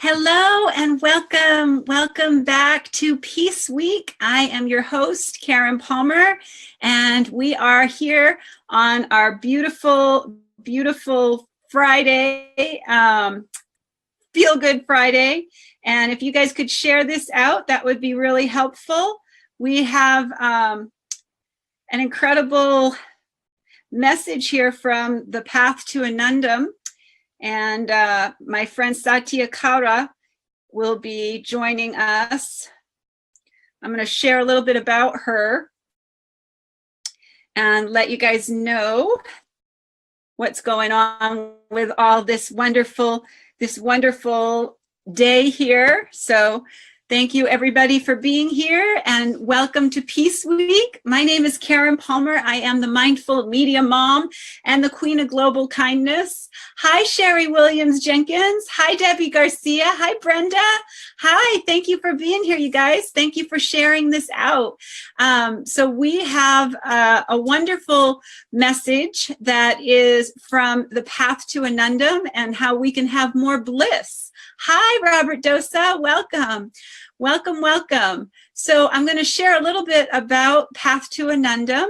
Hello and welcome. Welcome back to Peace Week. I am your host, Karen Palmer, and we are here on our beautiful, beautiful Friday, Feel Good Friday. And if you guys could share this out, that would be really helpful. We have an incredible message here from the Path to Anandam. And my friend Satya Kalra will be joining us. I'm going to share a little bit about her and let you guys know what's going on with all this wonderful day here. So thank you everybody for being here and welcome to Peace Week. My name is Karen Palmer. I am the Mindful Media Mom and the Queen of Global Kindness. Hi, Sherry Williams Jenkins. Hi, Debbie Garcia. Hi, Brenda. Hi, thank you for being here, you guys. Thank you for sharing this out. So we have a wonderful message that is from the Path to Anandam and how we can have more bliss. Hi, Robert Dosa. Welcome. Welcome, welcome. So I'm going to share a little bit about Path to Anandam,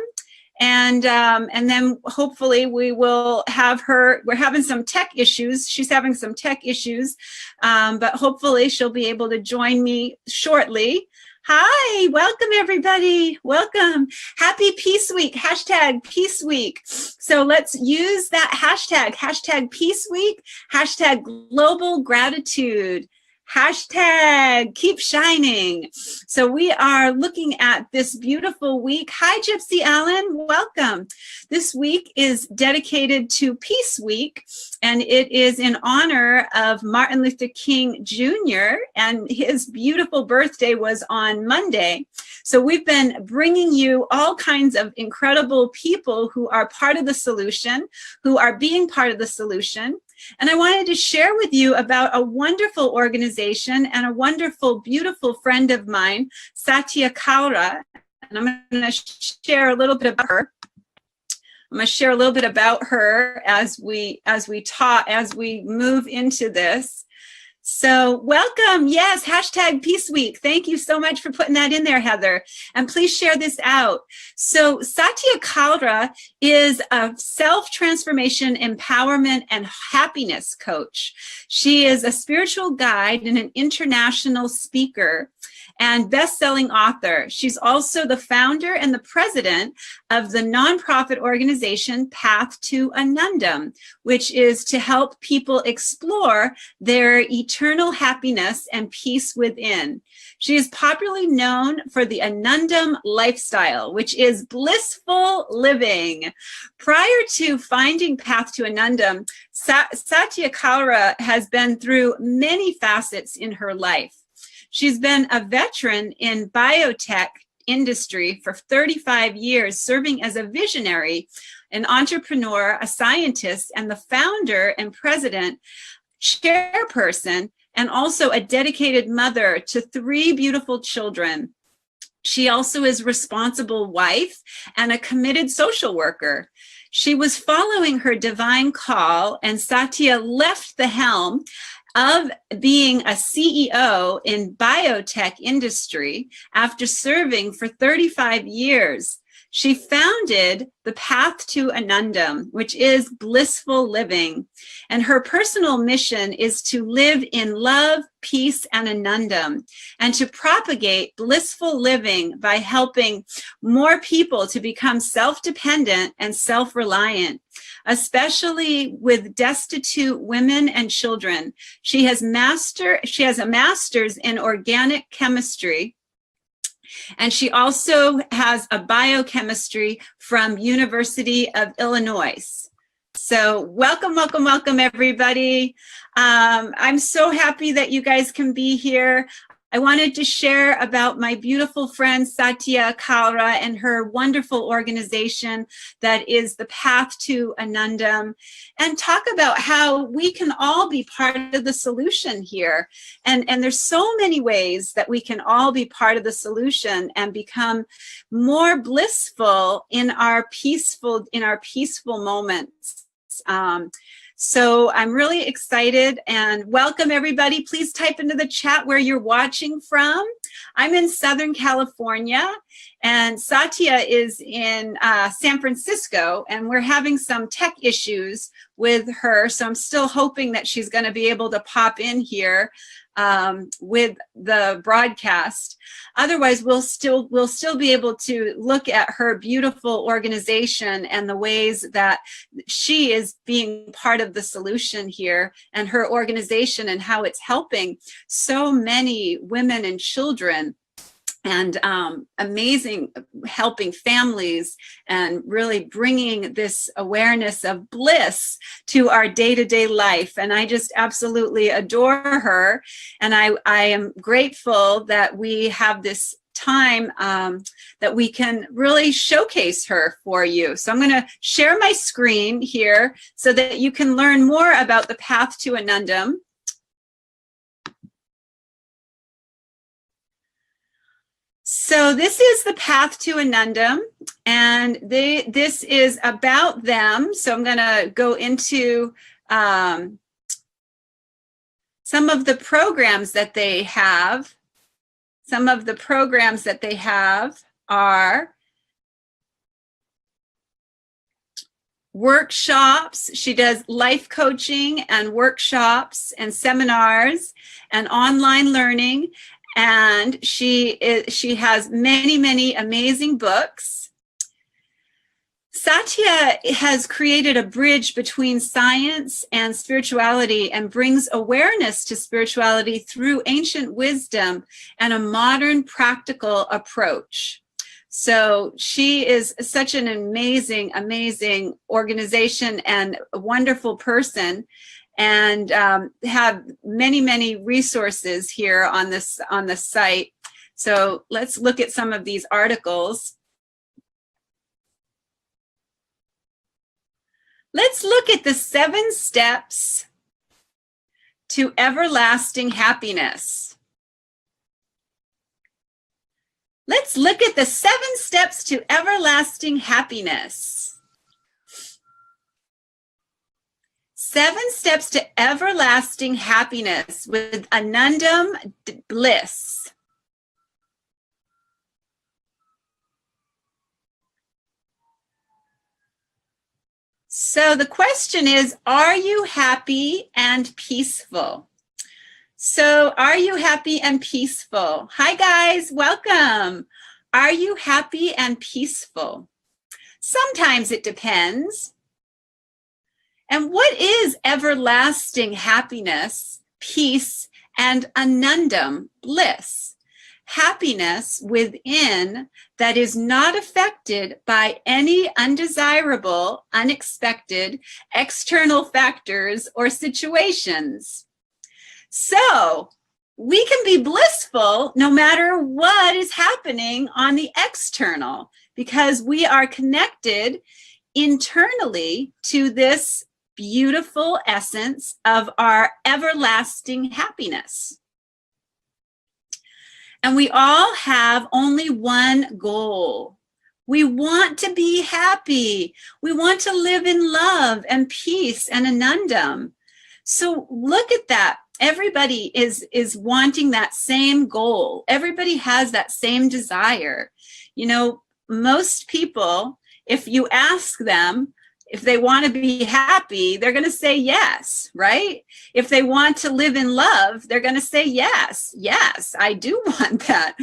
and then hopefully we will have her. We're having some tech issues. She's having some tech issues, but hopefully she'll be able to join me shortly. Hi, welcome everybody. Welcome. Happy Peace Week. Hashtag Peace Week. So let's use that hashtag. Hashtag Peace Week. Hashtag Global Gratitude. Hashtag Keep Shining. So we are looking at this beautiful week. Hi, Gypsy Allen. Welcome. This week is dedicated to Peace Week, and it is in honor of Martin Luther King Jr., and his beautiful birthday was on Monday. So we've been bringing you all kinds of incredible people who are part of the solution, who are being part of the solution. And I wanted to share with you about a wonderful organization and a wonderful, beautiful friend of mine, Satya Kalra. And I'm going to share a little bit about her. I'm going to share a little bit about her as we move into this. So welcome. Yes, hashtag Peace Week. Thank you so much for putting that in there, Heather. And please share this out. So Satya Kalra is a self-transformation, empowerment, and happiness coach. She is a spiritual guide and an international speaker and best-selling author. She's also the founder and the president of the nonprofit organization Path to Anandam, which is to help people explore their eternal happiness and peace within. She is popularly known for the Anandam lifestyle, which is blissful living. Prior to finding Path to Anandam, Satya Kalra has been through many facets in her life. She's been a veteran in biotech industry for 35 years, serving as a visionary, an entrepreneur, a scientist, and the founder and president, chairperson, and also a dedicated mother to 3 beautiful children. She also is a responsible wife and a committed social worker. She was following her divine call, and Satya left the helm of being a CEO in biotech industry after serving for 35 years. She founded the Path to Anandam, which is blissful living. And her personal mission is to live in love, peace, and Anandam, and to propagate blissful living by helping more people to become self-dependent and self-reliant, especially with destitute women and children. She has a master's in organic chemistry, and she also has a biochemistry from University of Illinois. So welcome, welcome, welcome, everybody. I'm so happy that you guys can be here. I wanted to share about my beautiful friend Satya Kalra and her wonderful organization that is the Path to Anandam, and talk about how we can all be part of the solution here. And there's so many ways that we can all be part of the solution and become more blissful in our peaceful moments. So I'm really excited, and welcome everybody. Please type into the chat where you're watching from. I'm in Southern California, and Satya is in San Francisco, and we're having some tech issues with her. So I'm still hoping that she's going to be able to pop in here with the broadcast. Otherwise, we'll still be able to look at her beautiful organization and the ways that she is being part of the solution here, and her organization and how it's helping so many women and children, and amazing, helping families, and really bringing this awareness of bliss to our day-to-day life. And I just absolutely adore her. And I am grateful that we have this time that we can really showcase her for you. So I'm going to share my screen here so that you can learn more about the path to Anandam. So this is the path to Anandam, and this is about them. So I'm going to go into some of the programs that they have. Some of the programs that they have are workshops. She does life coaching and workshops and seminars and online learning. And she has many, many amazing books. Satya has created a bridge between science and spirituality, and brings awareness to spirituality through ancient wisdom and a modern practical approach. So she is such an amazing, amazing organization and a wonderful person, and have many, many resources here on this site. So let's look at some of these articles. Let's look at the 7 steps to everlasting happiness. Let's look at the 7 steps to everlasting happiness. 7 steps to everlasting happiness with Anandam bliss. So the question is, are you happy and peaceful? So are you happy and peaceful? Hi guys, welcome. Are you happy and peaceful? Sometimes it depends. And what is everlasting happiness, peace, and Anandam, bliss? Happiness within that is not affected by any undesirable, unexpected, external factors or situations. So we can be blissful no matter what is happening on the external, because we are connected internally to this beautiful essence of our everlasting happiness. And we all have only one goal. We want to be happy. We want to live in love and peace and Anandam. So look at that. Everybody is wanting that same goal. Everybody has that same desire. You know, most people, if you ask them if they want to be happy, they're going to say yes, right? If they want to live in love, they're going to say yes. Yes, I do want that.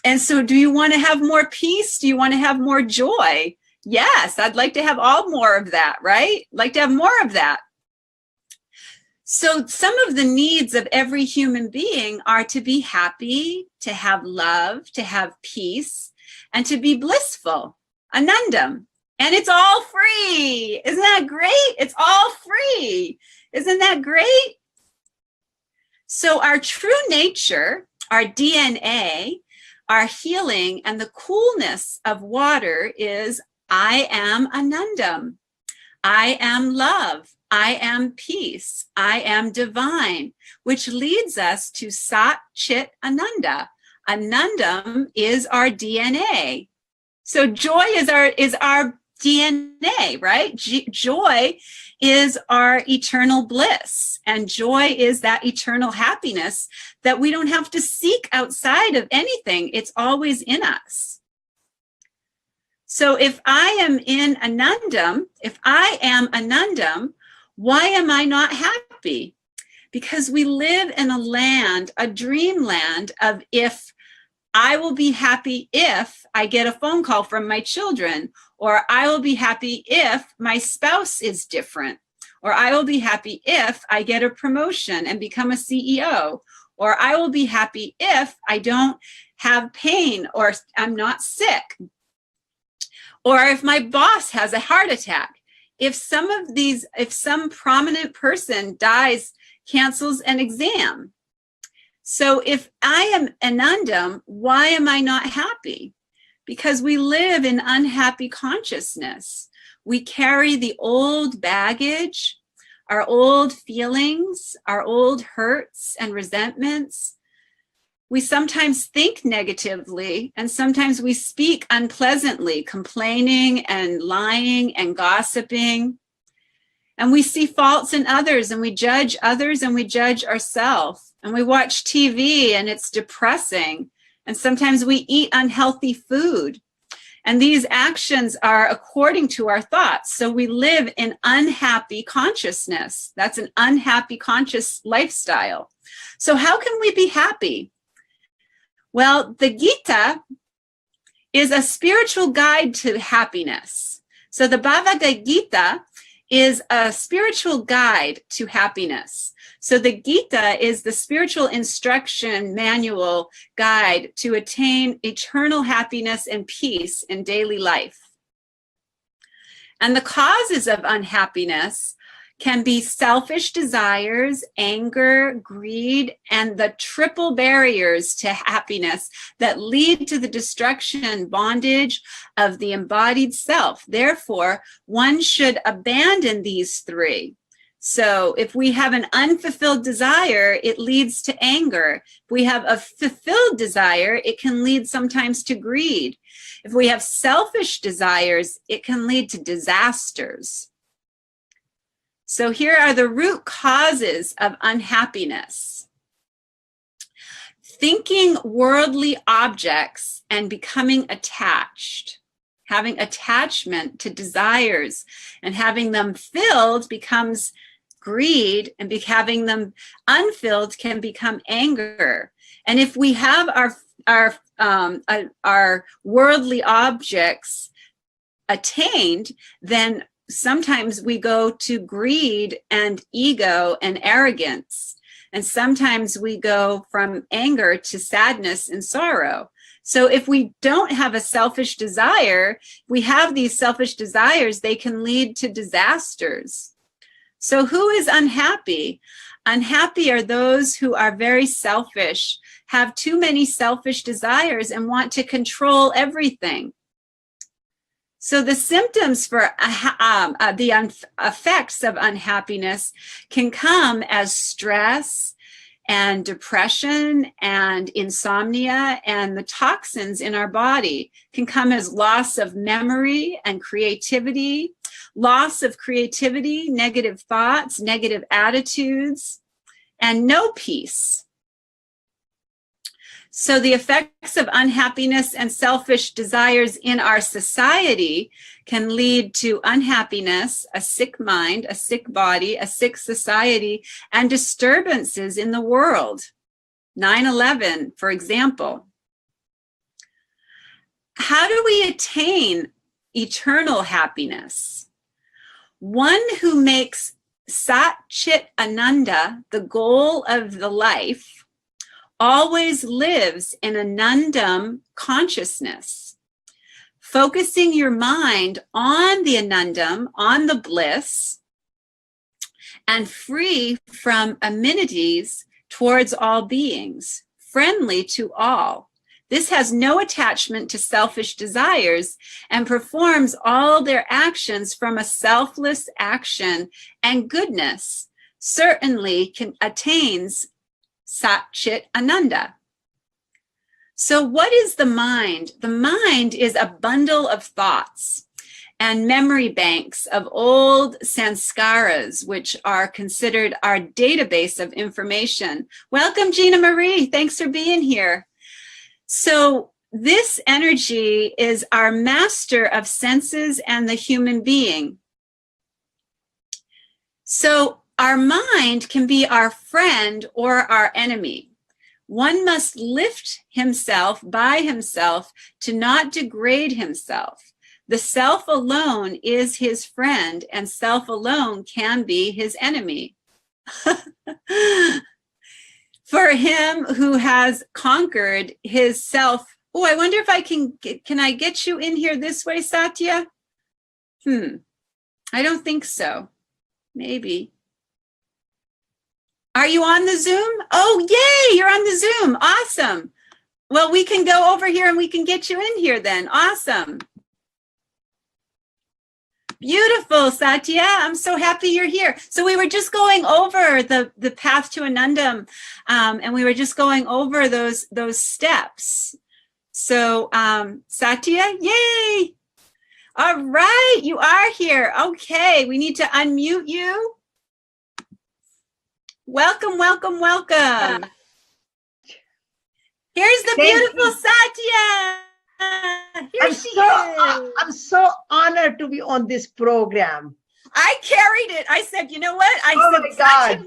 And so do you want to have more peace? Do you want to have more joy? Yes, I'd like to have more of that, right? Like to have more of that. So some of the needs of every human being are to be happy, to have love, to have peace, and to be blissful, Anandam. And it's all free. Isn't that great? It's all free. Isn't that great? So our true nature, our DNA, our healing, and the coolness of water is I am Anandam. I am love. I am peace. I am divine, which leads us to Sat Chit Ananda. Anandam is our DNA. So joy is our DNA, right? Joy is our eternal bliss, and joy is that eternal happiness that we don't have to seek outside of anything. It's always in us. So if I am in Anandam, why am I not happy? Because we live in a land, a dreamland of if. I will be happy if I get a phone call from my children, or I will be happy if my spouse is different, or I will be happy if I get a promotion and become a CEO, or I will be happy if I don't have pain or I'm not sick, or if my boss has a heart attack. If some prominent person dies, cancels an exam. So if I am Anandam, why am I not happy? Because we live in unhappy consciousness. We carry the old baggage, our old feelings, our old hurts and resentments. We sometimes think negatively, and sometimes we speak unpleasantly, complaining and lying and gossiping. And we see faults in others, and we judge others, and we judge ourselves. And we watch TV, and it's depressing. And sometimes we eat unhealthy food. And these actions are according to our thoughts. So we live in unhappy consciousness. That's an unhappy conscious lifestyle. So how can we be happy? Well, the Gita is a spiritual guide to happiness. So the Bhagavad Gita is a spiritual guide to happiness. So the Gita is the spiritual instruction manual guide to attain eternal happiness and peace in daily life. And the causes of unhappiness can be selfish desires, anger, greed, and the triple barriers to happiness that lead to the destruction and bondage of the embodied self. Therefore, one should abandon these three. So if we have an unfulfilled desire, it leads to anger. If we have a fulfilled desire, it can lead sometimes to greed. If we have selfish desires, it can lead to disasters. So here are the root causes of unhappiness. Thinking worldly objects and becoming attached. Having attachment to desires and having them filled becomes greed, and having them unfilled can become anger. And if we have our worldly objects attained, then sometimes we go to greed and ego and arrogance. And sometimes we go from anger to sadness and sorrow. So if we don't have a selfish desire, we have these selfish desires, they can lead to disasters. So who is unhappy? Unhappy are those who are very selfish, have too many selfish desires, and want to control everything. So the symptoms for the effects of unhappiness can come as stress and depression and insomnia, and the toxins in our body can come as loss of memory and creativity, loss of creativity, negative thoughts, negative attitudes, and no peace. So the effects of unhappiness and selfish desires in our society can lead to unhappiness, a sick mind, a sick body, a sick society, and disturbances in the world. 9/11, for example. How do we attain eternal happiness? One who makes Sat Chit Ananda the goal of the life always lives in Anandam consciousness, focusing your mind on the Anandam, on the bliss, and free from amenities towards all beings, friendly to all. This has no attachment to selfish desires and performs all their actions from a selfless action and goodness, certainly attains Sat Chit Ananda. So what is the mind? The mind is a bundle of thoughts. and memory banks of old sanskaras, which are considered our database of information. Welcome, Gina Marie. Thanks for being here. So this energy is our master of senses and the human being. So our mind can be our friend or our enemy. One must lift himself by himself to not degrade himself. The self alone is his friend, and self alone can be his enemy. For him who has conquered his self. Oh, I wonder if I can I get you in here this way, Satya? I don't think so. Maybe. Are you on the Zoom? Oh, yay, you're on the Zoom. Awesome. Well, we can go over here and we can get you in here then. Awesome. Beautiful, Satya. I'm so happy you're here. So we were just going over the path to Anandam, and we were just going over those steps. So Satya, yay. All right, you are here. Okay, we need to unmute you. Welcome, welcome, welcome. Here's the beautiful Satya. Here she is. I'm so honored to be on this program. I carried it. I said, you know what? I said, my God.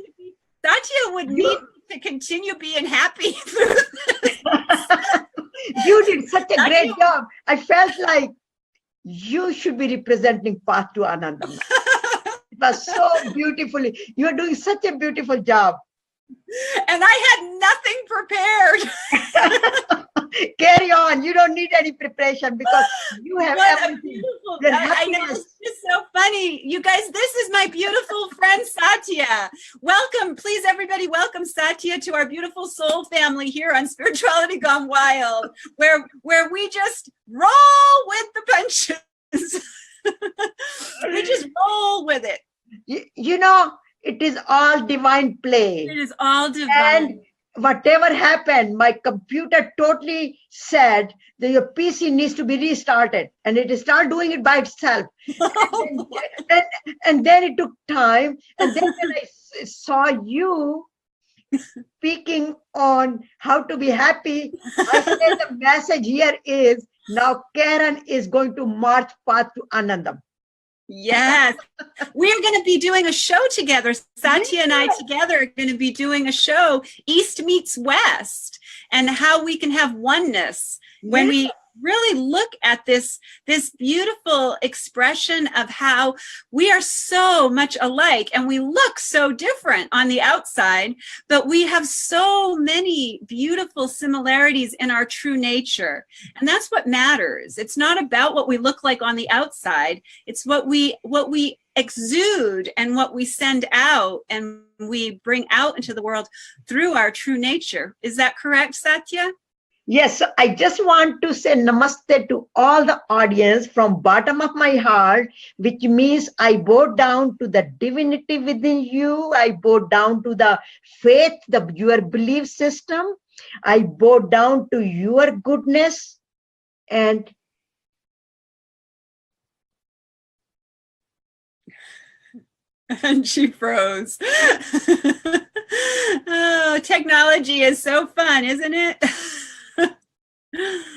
Satya would need to continue being happy through this. You did such a great job. I felt like you should be representing Path to Anandam. It was so beautifully. You're doing such a beautiful job. And I had nothing prepared. Carry on. You don't need any preparation because you have everything. I know, it's just so funny. You guys, this is my beautiful friend Satya. Welcome, please everybody, welcome Satya to our beautiful soul family here on Spirituality Gone Wild, where we just roll with the punches. We just roll with it. You know, it is all divine play. It is all divine. And whatever happened, my computer totally said that your PC needs to be restarted, and it started doing it by itself. And then it took time. And then when I saw you speaking on how to be happy, I said the message here is, now Karen is going to march path to Anandam. Yes, we're going to be doing a show together. Satya and I together are going to be doing a show, East Meets West, and how we can have oneness when we really look at this beautiful expression of how we are so much alike and we look so different on the outside, but we have so many beautiful similarities in our true nature. And that's what matters. It's not about what we look like on the outside. It's what we exude and what we send out and we bring out into the world through our true nature. Is that correct, Satya? Yes, I just want to say namaste to all the audience from bottom of my heart, which means I bow down to the divinity within you. I bow down to the faith, your belief system. I bow down to your goodness. And she froze. Oh, technology is so fun, isn't it?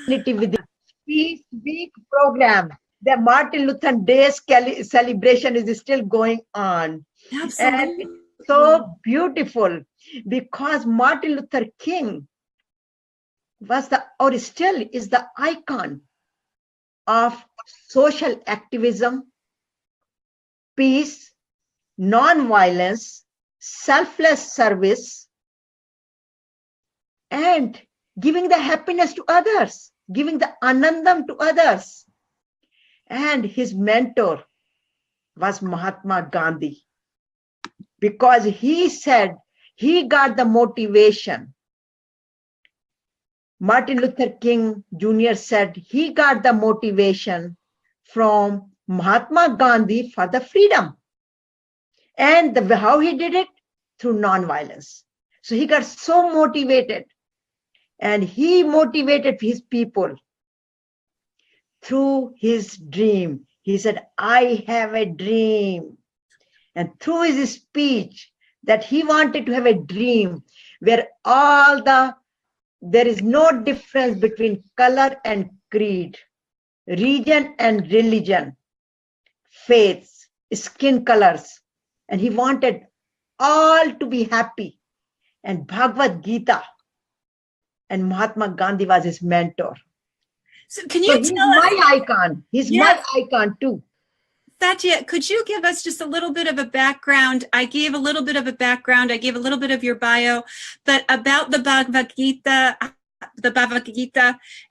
with the Peace Week program, the Martin Luther Day celebration is still going on. Absolutely. And it's so beautiful because Martin Luther King was still is the icon of social activism, peace, non-violence, selfless service, and giving the happiness to others, giving the anandam to others. And his mentor was Mahatma Gandhi, because he said he got the motivation. Martin Luther King Jr. said he got the motivation from Mahatma Gandhi for the freedom. And how he did it? Through non-violence. So he got so motivated. And he motivated his people through his dream, He said, I have a dream. And through his speech that he wanted to have a dream where there is no difference between color and creed, region and religion, faiths, skin colors. And he wanted all to be happy. And Bhagavad Gita and Mahatma Gandhi was his mentor. So can So you he's tell us? my icon. He's my icon too. Satya, could you give us just a little bit of a background? I gave a little bit of a background. I gave a little bit of your bio, but about the Bhagavad Gita,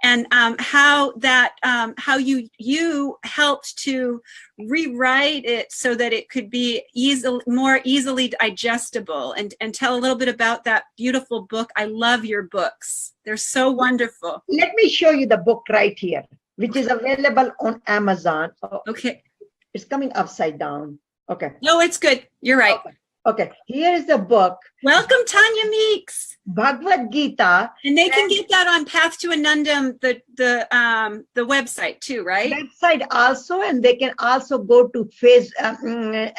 and how you helped to rewrite it so that it could be more easily digestible, and tell a little bit about that beautiful book. I love your books. They're so wonderful. Let me show you the book right here, which is available on Amazon. Okay. It's coming upside down. Okay. No, it's good. You're right. Okay. Here is the book. Welcome, Tanya Meeks. Bhagavad Gita. And they can get that on Path to Anandam, the website too, right? Website also, and they can also go to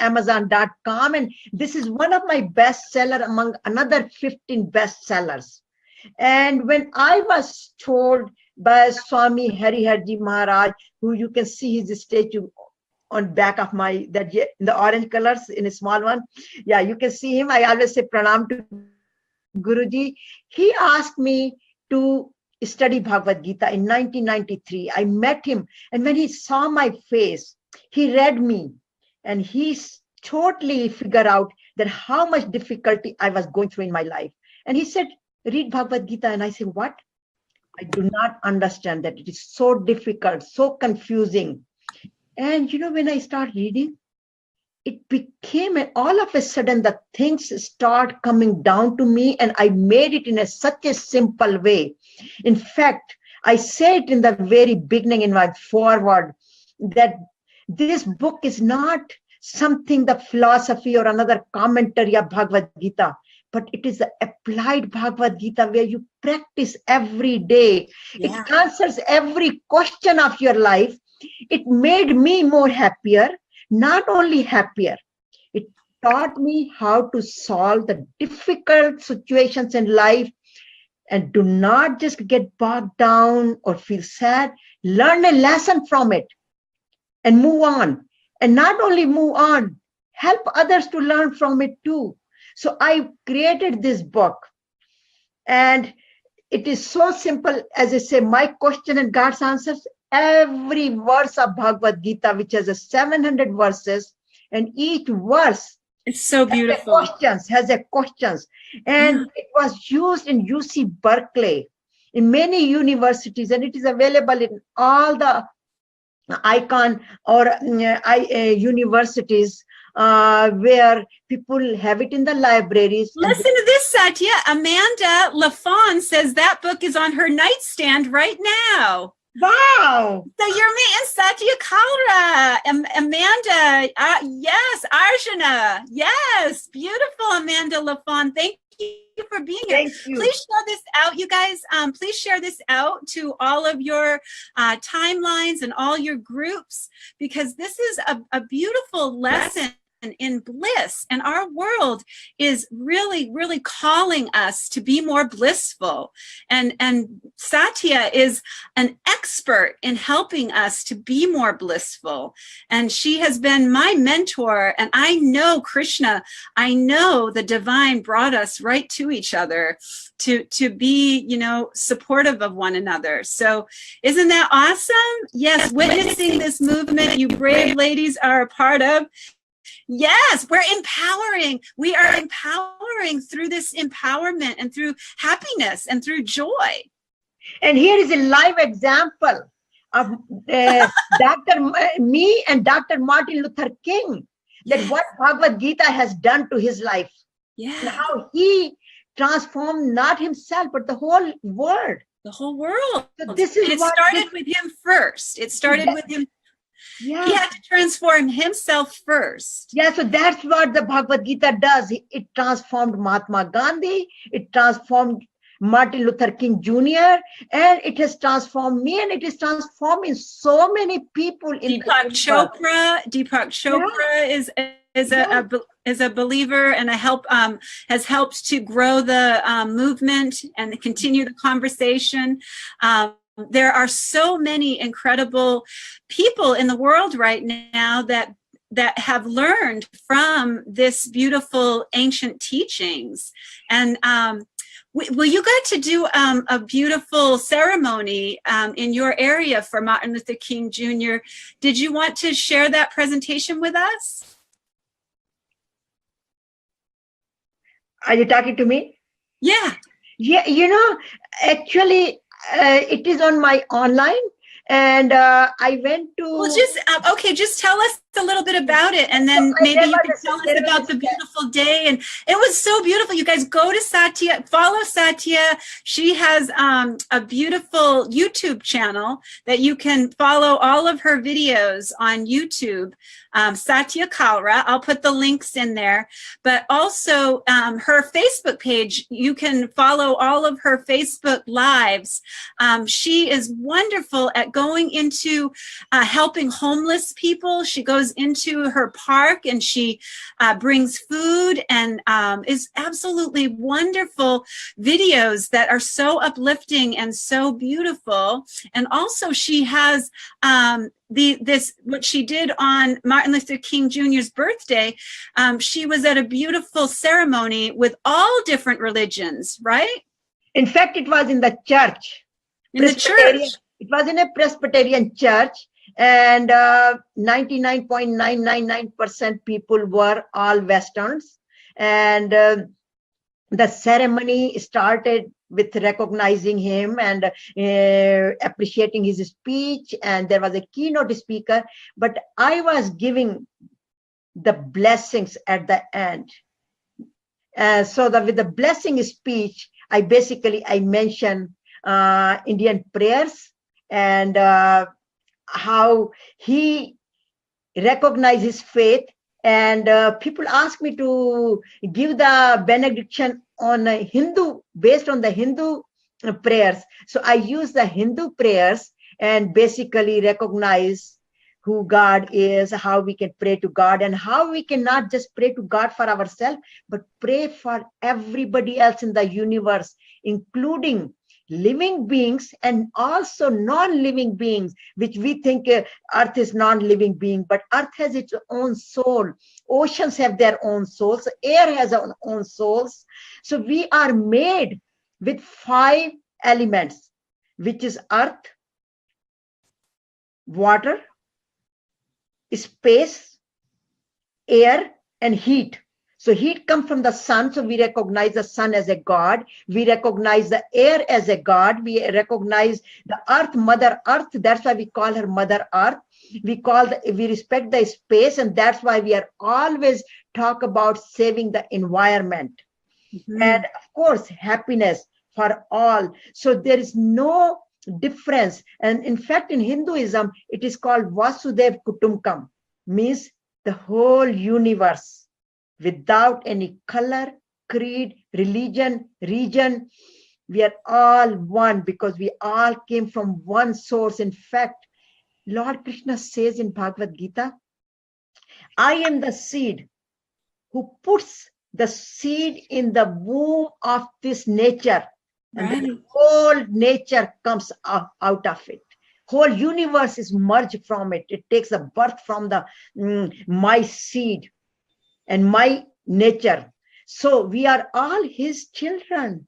Amazon.com. And this is one of my bestseller among another 15 bestsellers. And when I was told by Swami Hariharji Maharaj, who you can see his statue on back of the orange colors in a small one. Yeah, you can see him. I always say pranam to Guruji. He asked me to study Bhagavad Gita in 1993. I met him, and when he saw my face, he read me, and he totally figured out that how much difficulty I was going through in my life. And he said, read Bhagavad Gita. And I said, what? I do not understand that. It is so difficult, so confusing. And when I start reading, it became all of a sudden the things start coming down to me, and I made it in such a simple way. In fact, I said in the very beginning in my foreword that this book is not something the philosophy or another commentary of Bhagavad Gita, but it is the applied Bhagavad Gita where you practice every day. Yeah. It answers every question of your life. It made me more happier, not only happier. It taught me how to solve the difficult situations in life, and do not just get bogged down or feel sad. Learn a lesson from it and move on. And not only move on, help others to learn from it too. So I created this book, and it is so simple. As I say, my question and God's answers. Every verse of Bhagavad Gita, which has 700 verses, and each verse it's so beautiful. Has a questions. And it was used in UC Berkeley, in many universities, and it is available in all the icon or universities where people have it in the libraries. Listen to this, Satya. Amanda LaFawn says that book is on her nightstand right now. Wow. So you're me and Satya Kalra, Amanda, yes, Arjuna, yes, beautiful Amanda LaFawn. Thank you for being here. Thank you. Please share this out, you guys. Please share this out to all of your timelines and all your groups, because this is a beautiful lesson in bliss, and our world is really, really calling us to be more blissful, and Satya is an expert in helping us to be more blissful, and she has been my mentor. And I know Krishna, I know the divine brought us right to each other to be supportive of one another. So isn't that awesome? Yes, witnessing this movement you brave ladies are a part of. Yes, we're empowering. We are empowering through this empowerment and through happiness and through joy. And here is a live example of me and Dr. Martin Luther King, that what Bhagavad Gita has done to his life. Yeah. And how he transformed not himself, but the whole world. The whole world. So this is it started with him first. It started with him. Yeah. He had to transform himself first. Yeah, so that's what the Bhagavad Gita does. It transformed Mahatma Gandhi. It transformed Martin Luther King Jr., and it has transformed me, and it is transforming so many people in Deepak Chopra is a believer and has helped to grow the movement and continue the conversation. There are so many incredible people in the world right now that have learned from this beautiful ancient teachings. And well, you got to do a beautiful ceremony in your area for Martin Luther King Jr. Did you want to share that presentation with us? Are you talking to me? Yeah. Yeah, actually, it is on my online, and I went to. Well, just tell us a little bit about it, and then maybe you can tell us about the beautiful day. And it was so beautiful. You guys go to Satya, follow Satya. She has a beautiful YouTube channel that you can follow all of her videos on YouTube. Satya Kalra. I'll put the links in there, but also her Facebook page. You can follow all of her Facebook lives. She is wonderful at going into helping homeless people. She goes into her park and she brings food and is absolutely wonderful videos that are so uplifting and so beautiful. And also she has what she did on Martin Luther King Jr.'s birthday. She was at a beautiful ceremony with all different religions, right? In fact, it was in the church. In the church. It was in a Presbyterian church, and 99.999% people were all Westerns. And the ceremony started with recognizing him and appreciating his speech, and there was a keynote speaker, but I was giving the blessings at the end. So that with the blessing speech, I mentioned Indian prayers and how he recognized his faith. And people ask me to give the benediction on a Hindu, based on the Hindu prayers. So I use the Hindu prayers and basically recognize who God is, how we can pray to God, and how we can not just pray to God for ourselves, but pray for everybody else in the universe, including living beings and also non-living beings, which we think Earth is non-living being, but Earth has its own soul. Oceans have their own souls. Air has its own souls. So we are made with 5 elements, which is earth, water, space, air, and heat. So heat comes from the sun. So we recognize the sun as a god. We recognize the air as a god. We recognize the earth, Mother Earth. That's why we call her Mother Earth. We respect the space, and that's why we are always talk about saving the environment. Mm-hmm. And of course, happiness for all. So there is no difference. And in fact, in Hinduism, it is called Vasudev Kutumbakam, means the whole universe, without any color, creed, religion, region. We are all one because we all came from one source. In fact, Lord Krishna says in Bhagavad Gita, I am the seed who puts the seed in the womb of this nature. Right. And the whole nature comes out of it. Whole universe is merged from it. It takes a birth from the my seed and my nature. So we are all his children.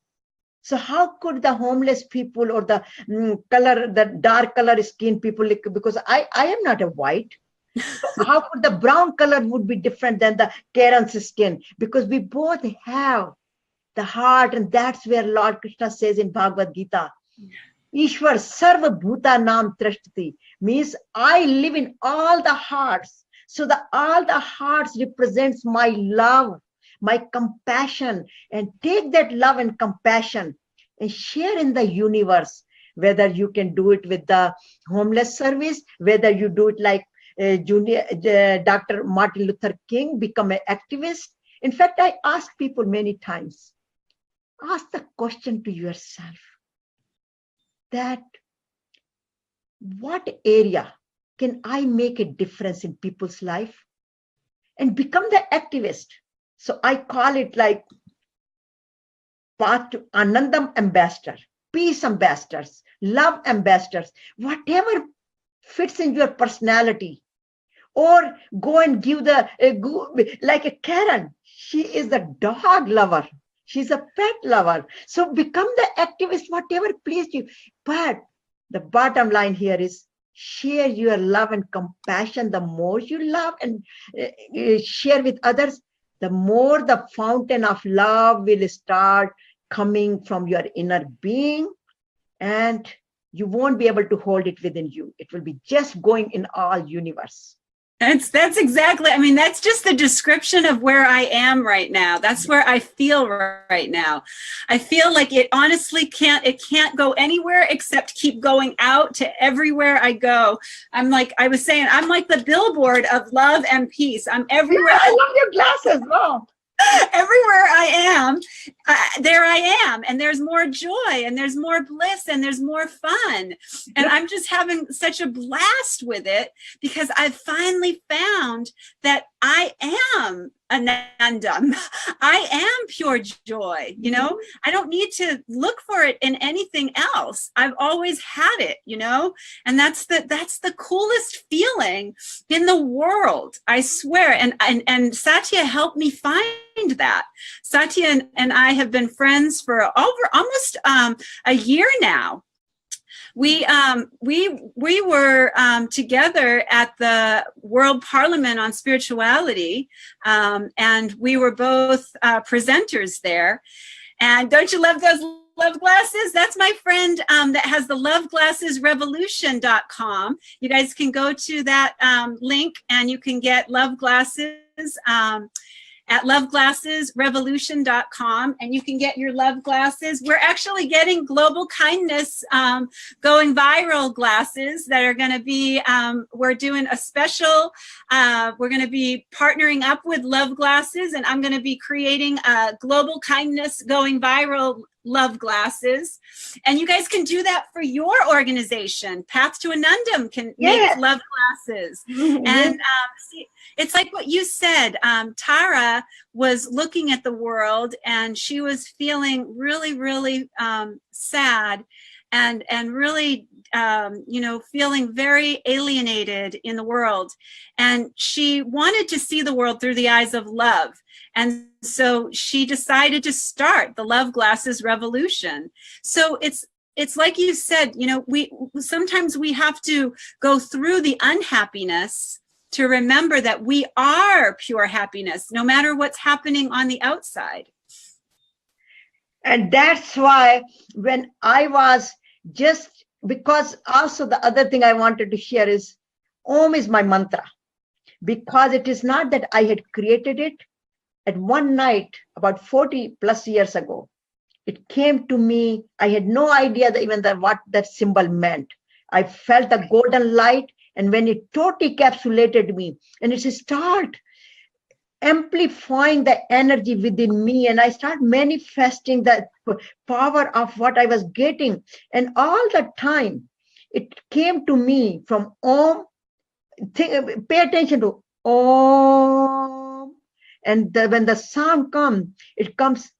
So how could the homeless people or the the dark color skin people, because I am not a white. So how could the brown color would be different than the Karen's skin? Because we both have the heart, and that's where Lord Krishna says in Bhagavad Gita, Ishwar Sarva Bhuta Nam Trashtati, means I live in all the hearts. So all the hearts represents my love, my compassion, and take that love and compassion and share in the universe, whether you can do it with the homeless service, whether you do it like Dr. Martin Luther King, become an activist. In fact, I ask people many times, ask the question to yourself that what area can I make a difference in people's life, and become the activist. So I call it like path to Anandam ambassador, peace ambassadors, love ambassadors, whatever fits in your personality. Or go and give like a Karen, she is a dog lover. She's a pet lover. So become the activist, whatever pleased you. But the bottom line here is share your love and compassion. The more you love and share with others, the more the fountain of love will start coming from your inner being, and you won't be able to hold it within you. It will be just going in all universe. That's exactly, I mean, that's just the description of where I am right now. That's where I feel right now. I feel like it honestly can't go anywhere except keep going out to everywhere I go. I'm like, I was saying, I'm like the billboard of love and peace. I'm everywhere. Yeah, I love your glasses. Wow. Everywhere I am, there I am, and there's more joy, and there's more bliss, and there's more fun, and I'm just having such a blast with it, because I've finally found that I am Anandam. I am pure joy, you know? I don't need to look for it in anything else. I've always had it, you know? And that's the coolest feeling in the world, I swear. And Satya helped me find that. Satya and I have been friends for over almost a year now. We were together at the World Parliament on Spirituality, and we were both presenters there. And don't you love those love glasses? That's my friend that has the loveglassesrevolution.com. You guys can go to that link and you can get love glasses at loveglassesrevolution.com, and you can get your love glasses. We're actually getting global kindness going viral glasses that are going to be, we're doing a special, we're going to be partnering up with Love Glasses, and I'm going to be creating a global kindness going viral love glasses, and you guys can do that for your organization. Path to Anandam can make love glasses. And see, it's like what you said. Tara was looking at the world, and she was feeling really, really sad, and really, you know, feeling very alienated in the world. And she wanted to see the world through the eyes of love. And so she decided to start the Love Glasses Revolution. So it's like you said, you know, sometimes we have to go through the unhappiness to remember that we are pure happiness, no matter what's happening on the outside. And that's why when I was because also the other thing I wanted to share is Om is my mantra, because it is not that I had created it. At one night, about 40 plus years ago, it came to me. I had no idea what that symbol meant. I felt the golden light, and when it totally encapsulated me, and it started amplifying the energy within me, and I started manifesting the power of what I was getting. And all the time, it came to me from Om. Pay attention to Om. And when the sound comes, it comes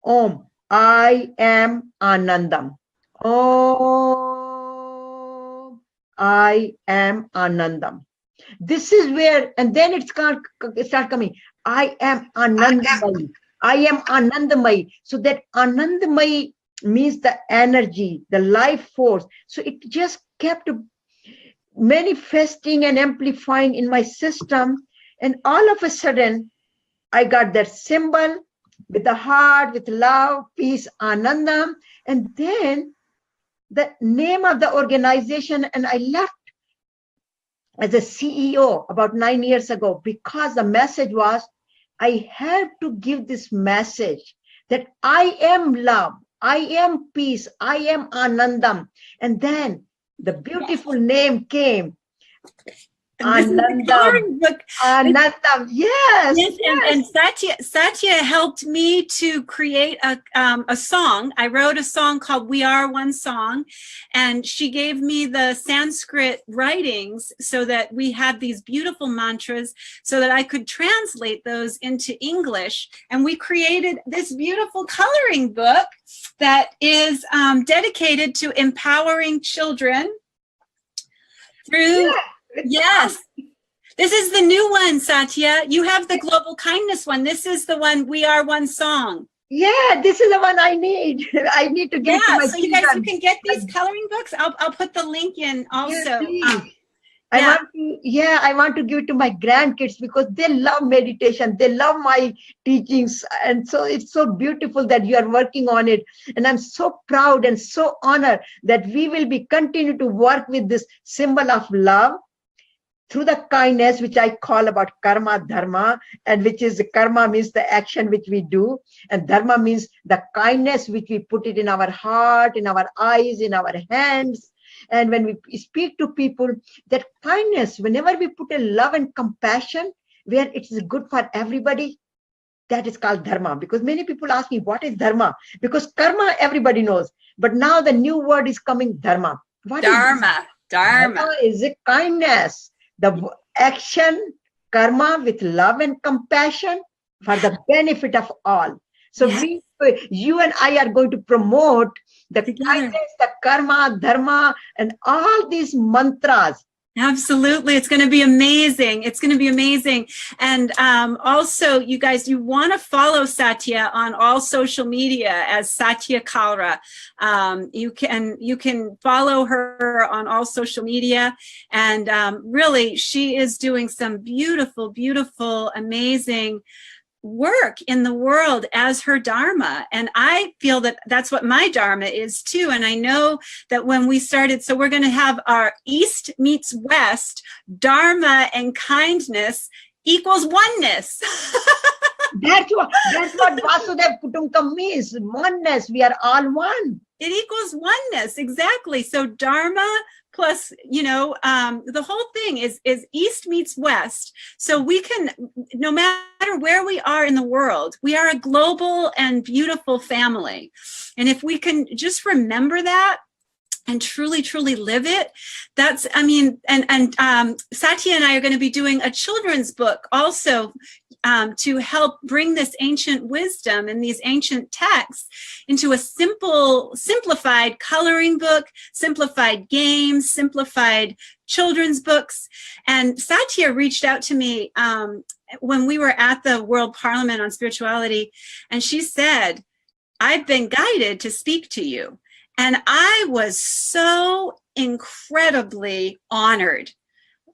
Om. I am Anandam. Om. I am Anandam. This is where, and then it start coming. I am Anandamai. I am Anandamai. So that Anandamai means the energy, the life force. So it just kept manifesting and amplifying in my system. And all of a sudden, I got that symbol with the heart, with love, peace, Anandam. And then the name of the organization, and I left as a CEO about 9 years ago, because the message was, I had to give this message that I am love, I am peace, I am Anandam. And then the beautiful name came, And this is the coloring book. Anandam, yes. Yes, and Satya helped me to create a song. I wrote a song called "We Are One Song," and she gave me the Sanskrit writings so that we had these beautiful mantras, so that I could translate those into English. And we created this beautiful coloring book that is dedicated to empowering children through. Yes. This is the new one, Satya. You have the global kindness one. This is the one, "We Are One Song." Yeah, this is the one I need. I need to give it to my so you guys, you can get these coloring books. I'll put the link in also. I want to give it to my grandkids because they love meditation. They love my teachings. And so it's so beautiful that you are working on it. And I'm so proud and so honored that we will be continue to work with this symbol of love through the kindness, which I call about karma dharma, and which is karma means the action which we do, and dharma means the kindness which we put it in our heart, in our eyes, in our hands. And when we speak to people, that kindness, whenever we put a love and compassion where it is good for everybody, that is called dharma. Because many people ask me, what is dharma? Because karma, everybody knows. But now the new word is coming, dharma. What Dharma. Dharma is a kindness. The action, karma with love and compassion for the benefit of all. So you and I are going to promote the kindness, the karma, dharma, and all these mantras. Absolutely. It's going to be amazing. It's going to be amazing. And also, you guys, you want to follow Satya on all social media as Satya Kalra. You can follow her on all social media. And really, she is doing some beautiful, beautiful, amazing work in the world as her dharma. And I feel that that's what my dharma is too. And I know that when we started, so we're going to have our East meets West, dharma and kindness equals oneness. That's what Vasudev Kutumbakam means, oneness. We are all one. It equals oneness, exactly. So dharma plus, the whole thing is East meets West. So we can, no matter where we are in the world, we are a global and beautiful family. And if we can just remember that and truly, truly live it, that's, and Satya and I are going to be doing a children's book also to help bring this ancient wisdom and these ancient texts into a simplified coloring book, simplified games, simplified children's books. And Satya reached out to me when we were at the World Parliament on Spirituality, and she said, "I've been guided to speak to you." And I was so incredibly honored,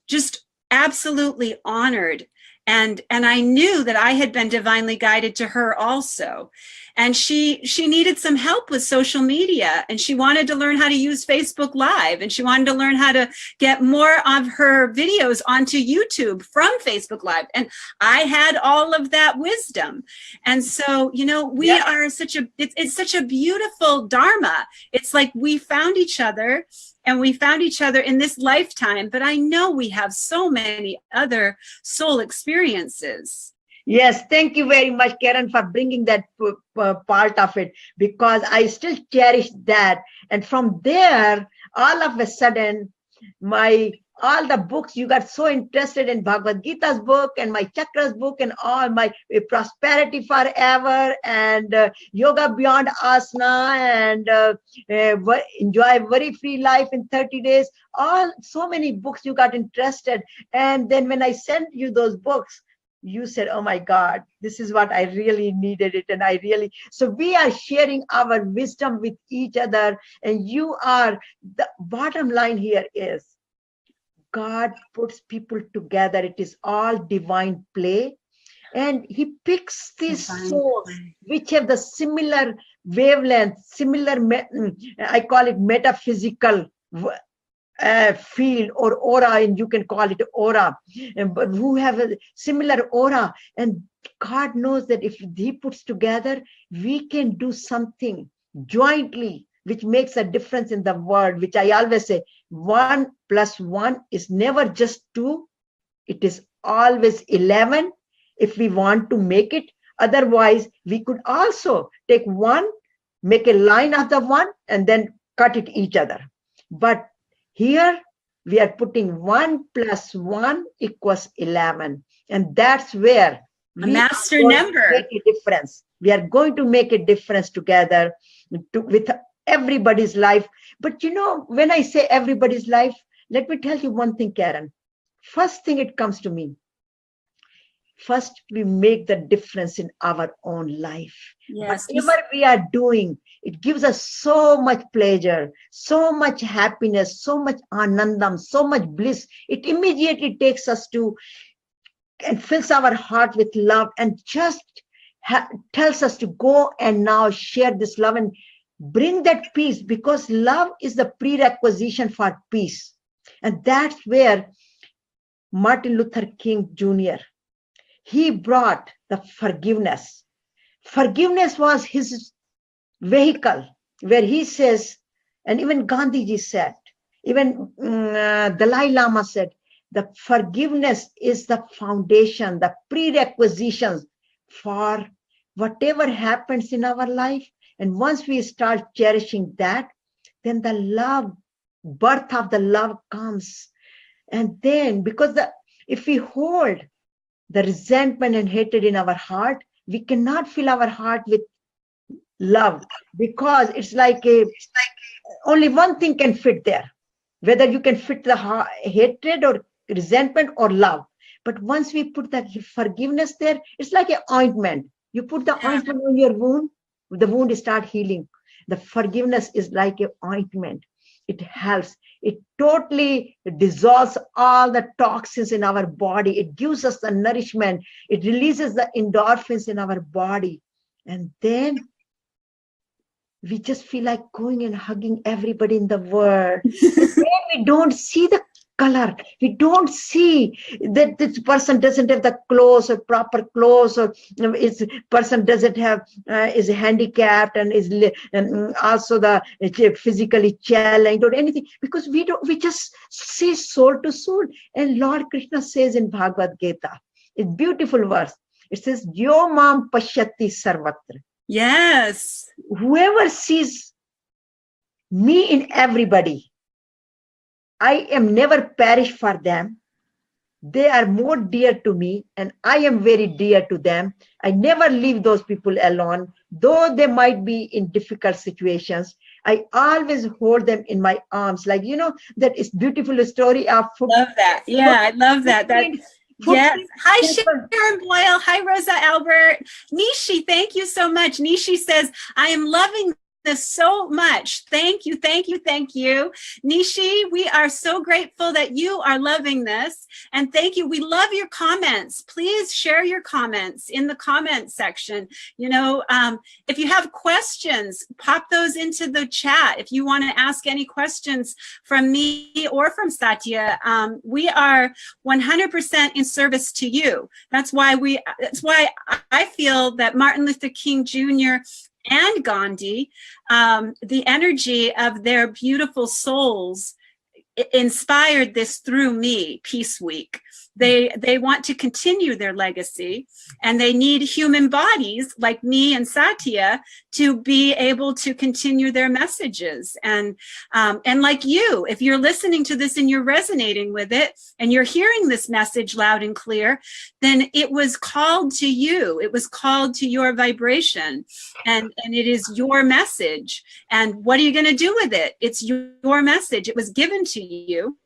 just absolutely honored. And I knew that I had been divinely guided to her also. And she needed some help with social media, and she wanted to learn how to use Facebook Live, and she wanted to learn how to get more of her videos onto YouTube from Facebook Live. And I had all of that wisdom. And so, we are it's such a beautiful dharma. It's like we found each other. And we found each other in this lifetime, but I know we have so many other soul experiences. Yes, thank you very much, Karen, for bringing that part of it, because I still cherish that. And from there, all of a sudden, all the books, you got so interested in Bhagavad Gita's book and my Chakras book and all my Prosperity Forever and Yoga Beyond Asana and Enjoy Worry Free Life in 30 Days. So many books you got interested. And then when I sent you those books, you said, "Oh my God, this is what I really needed it." And so we are sharing our wisdom with each other. And the bottom line here is, God puts people together. It is all divine play. And he picks these souls which have the similar wavelength, I call it metaphysical field or aura, and you can call it aura, but who have a similar aura. And God knows that if he puts together, we can do something jointly which makes a difference in the world, which I always say, 1 + 1 is never just 2, It is always 11 if we want to make it. Otherwise, we could also take one, make a line of the one, and then cut it each other. But here we are putting 1 plus 1 equals 11. And that's where a master number. Make a difference. We are going to make a difference together with everybody's life. But you know, when I say everybody's life, let me tell you one thing, Karen. First thing it comes to me. First, we make the difference in our own life. Yes. Whatever we are doing, it gives us so much pleasure, so much happiness, so much anandam, so much bliss. It immediately takes us to and fills our heart with love and just tells us to go and now share this love and bring that peace, because love is the prerequisite for peace. And that's where Martin Luther King Jr., he brought the forgiveness. Forgiveness was his vehicle, where he says, and even Gandhiji said, even Dalai Lama said, the forgiveness is the foundation, the prerequisitions for whatever happens in our life. And once we start cherishing that, then the love, birth of the love comes. And then, because if we hold the resentment and hatred in our heart, we cannot fill our heart with love, because it's like only one thing can fit there, whether you can fit the hatred or resentment or love. But once we put that forgiveness there, it's like an ointment. You put the ointment on your wound, the wound starts healing. The forgiveness is like an ointment. It helps. It totally dissolves all the toxins in our body. It gives us the nourishment. It releases the endorphins in our body. And then we just feel like going and hugging everybody in the world. We don't see the color. We don't see that this person doesn't have the clothes or proper clothes, or this person doesn't have is handicapped and is also the physically challenged or anything, because we just see soul to soul. And Lord Krishna says in Bhagavad Gita, it's beautiful verse. It says, Yo mam pashyati sarvatra. Yes. Whoever sees me in everybody, I am never perish for them. They are more dear to me, and I am very dear to them. I never leave those people alone, though they might be in difficult situations. I always hold them in my arms. Like, you know, that is beautiful story of love that. Yeah, I love that. Yes. Hi, Sharon Boyle. Hi, Rosa Albert. Nishi, thank you so much. Nishi says, I am loving this so much. Thank you, thank you, thank you. Nishi, we are so grateful that you are loving this. And thank you. We love your comments. Please share your comments in the comment section. You know, if you have questions, pop those into the chat. If you want to ask any questions from me or from Satya, we are 100% in service to you. That's why I feel that Martin Luther King Jr. and Gandhi, the energy of their beautiful souls inspired this through me, Peace Week. They want to continue their legacy, and they need human bodies like me and Satya to be able to continue their messages. And like you, if you're listening to this and you're resonating with it and you're hearing this message loud and clear, then it was called to you. It was called to your vibration, and it is your message. And what are you going to do with it? It's your message. It was given to you.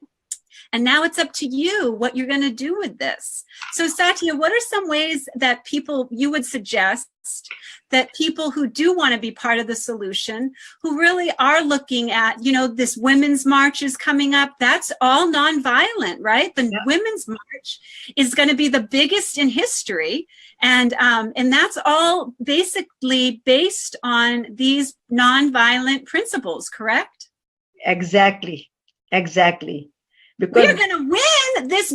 And now it's up to you what you're going to do with this. So Satya, what are some ways that you would suggest that people who do want to be part of the solution, who really are looking at, you know, this Women's March is coming up, that's all nonviolent, right? The Women's March is going to be the biggest in history. And that's all basically based on these nonviolent principles, correct? Exactly. Because we're going to win this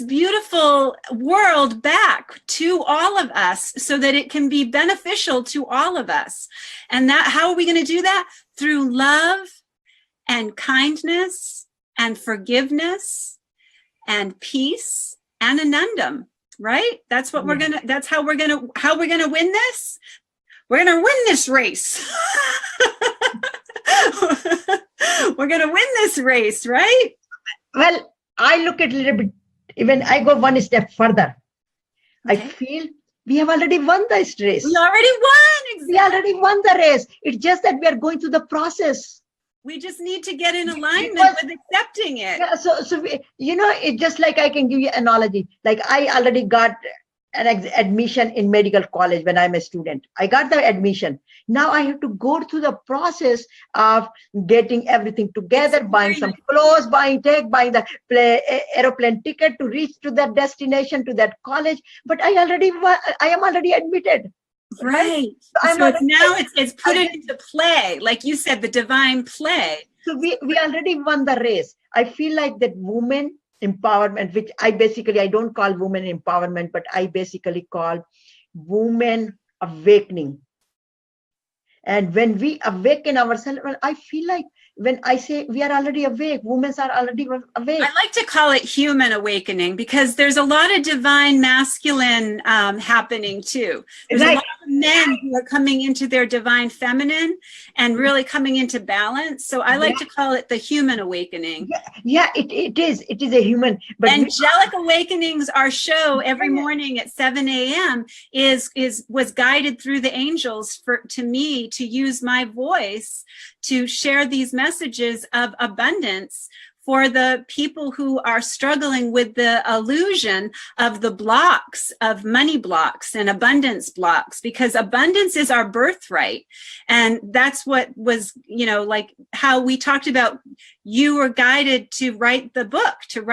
beautiful world back to all of us so that it can be beneficial to all of us. And how are we going to do that? Through love and kindness and forgiveness and peace and anandam, right? That's what we're gonna, that's how we're gonna win this. We're gonna win this race. We're gonna win this race, right? Well, I look at a little bit, even I go one step further. Okay. I feel we have already won this race. We already won. Exactly. We already won the race. It's just that we are going through the process. We just need to get in alignment with accepting it. Yeah, so we, it's just like, I can give you an analogy. Like, I already got an admission in medical college when I'm a student. I got the admission. Now I have to go through the process of getting everything together, buying some clothes, buying the aeroplane ticket to reach to that destination, to that college. But I am already admitted. Right. So it's put it into play. Like you said, the divine play. So we already won the race. I feel like that woman empowerment, which I don't call women empowerment, but I basically call women awakening. And when we awaken ourselves, well, I feel like when I say we are already awake, women are already awake. I like to call it human awakening because there's a lot of divine masculine happening too. There's a lot of men who are coming into their divine feminine and really coming into balance. So I like to call it the human awakening. Yeah, it is. It is a human. But Angelic Awakenings, our show every morning at 7 a.m. was guided through the angels to me to use my voice to share these messages of abundance for the people who are struggling with the illusion of the blocks of money blocks and abundance blocks, because abundance is our birthright. And that's what was, like how we talked about, you were guided to write the book, to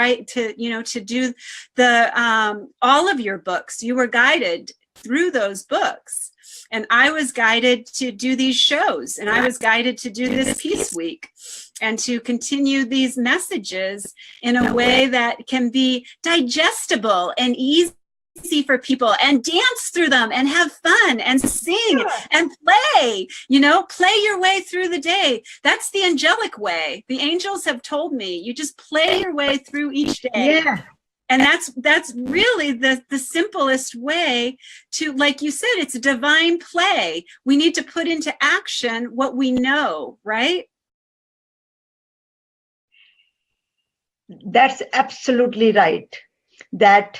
do the, all of your books. You were guided through those books. And I was guided to do these shows, and I was guided to do this Peace Week and to continue these messages in a way that can be digestible and easy for people, and dance through them and have fun and sing and play, play your way through the day. That's the angelic way. The angels have told me, you just play your way through each day. Yeah. And that's really the simplest way to, like you said, it's a divine play. We need to put into action what we know, right? That's absolutely right. That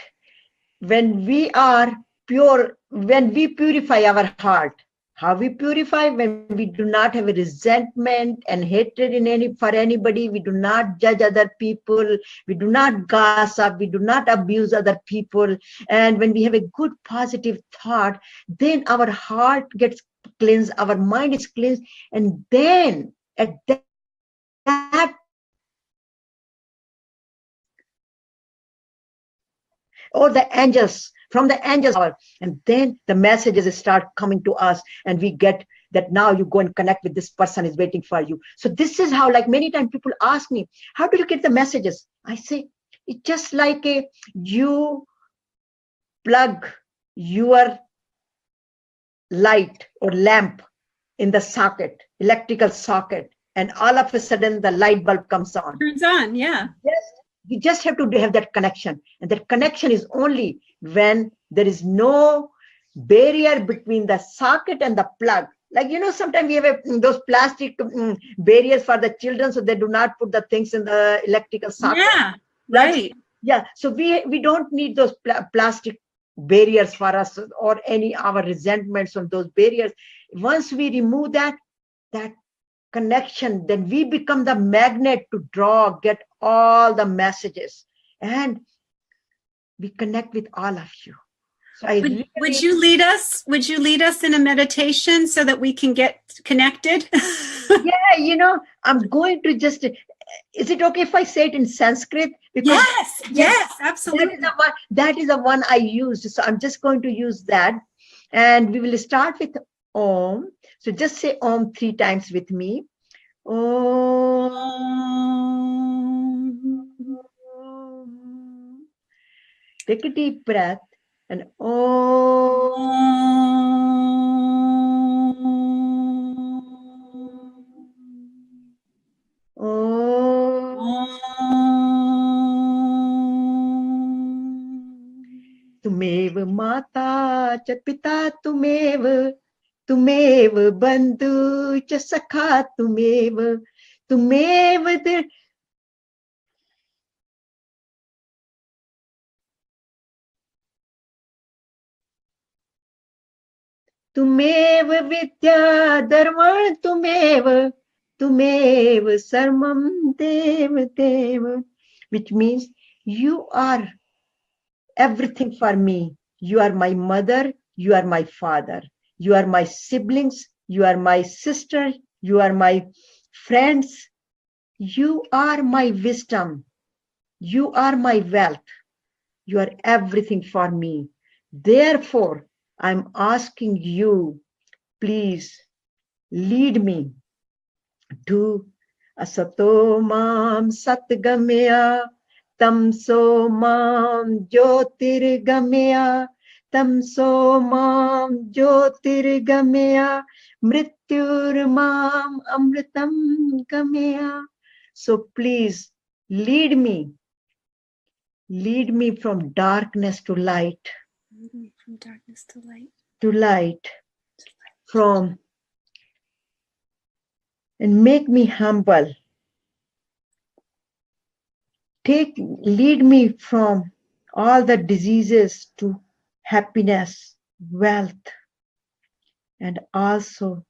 when we are pure, when we purify our heart, how we purify? When we do not have a resentment and hatred for anybody, we do not judge other people, we do not gossip, we do not abuse other people. And when we have a good positive thought, then our heart gets cleansed, our mind is cleansed, and then at that or the angels, from the angels, and then the messages start coming to us, and we get that now you go and connect with this person is waiting for you. So this is how, like many times people ask me, how do you get the messages? I say, it's just like you plug your light or lamp in the socket, electrical socket, and all of a sudden the light bulb comes on. Turns on, yeah. Yes. You just have to have that connection. And that connection is only when there is no barrier between the socket and the plug. Like, sometimes we have those plastic barriers for the children, so they do not put the things in the electrical socket. Yeah, right. Yeah, so we don't need those plastic barriers for us, or any our resentments on those barriers. Once we remove that connection, then we become the magnet to get all the messages, and we connect with all of you. So would you lead us in a meditation so that we can get connected? Yeah, I'm going to just, is it okay if I say it in Sanskrit? Because yes, absolutely. That is the one I used. So I'm just going to use that, and we will start with Om. So just say Om 3 times with me. Om. Take a deep breath, and Om. Om. तुमेव माता च पिता तुमेव तुमेव बंधु च सखा तुमेव तुमेव तुमेव विद्या धर्म तुमेव तुमेव सर्वम देव देव, which means you are everything for me. You are my mother, you are my father, you are my siblings, you are my sister, you are my friends, you are my wisdom, you are my wealth, you are everything for me. Therefore, I'm asking you, please lead me to asato mam satgamaya tamso mam jyotirgamaya tamso mam jyotirgamaya mrityur mam amritam gamaya. So please lead me from darkness to light, From darkness to light. From and make me humble. Lead me from all the diseases to happiness, wealth, and also